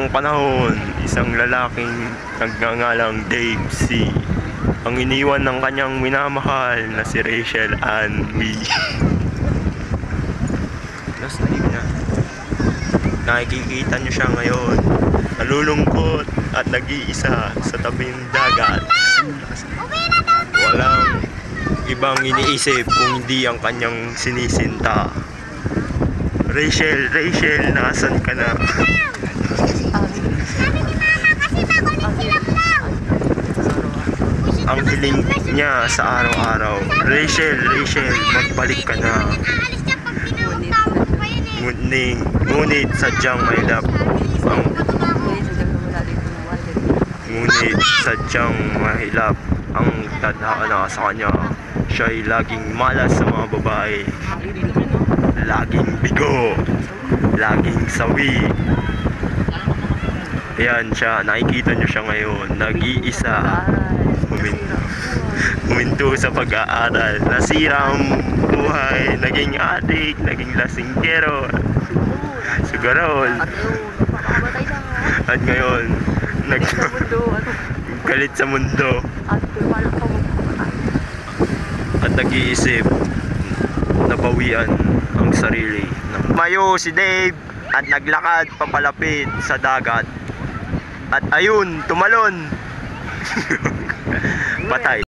unang panahon, isang lalaking nagngangalang Dave C. ang iniwan ng kanyang minamahal na si Rachel Ann Wee. Last time na. Nakikita nyo siya ngayon, nalulungkot at nag-iisa sa tabing dagat. Walang ibang iniisip kung hindi ang kanyang sinisinta. Rachel, Rachel, nasan ka na? Ang hiling niya sa araw-araw, Rachel, Rachel, magbalik ka na. Ngunit sadyang mahilap ang tadhana sa kanya. Siya'y laging malas sa mga babae, laging bigo, laging sawi. Ayan siya, nakikita nyo siya ngayon, nag-iisa, huminto sa pag-aaral, nasira ang buhay, naging adik, naging lasinggero, sugarol, at ngayon galit sa mundo at nag-iisip na bawian ang sarili. Mayo si Dave at naglakad papalapit sa dagat at ayun, tumalon. Patay.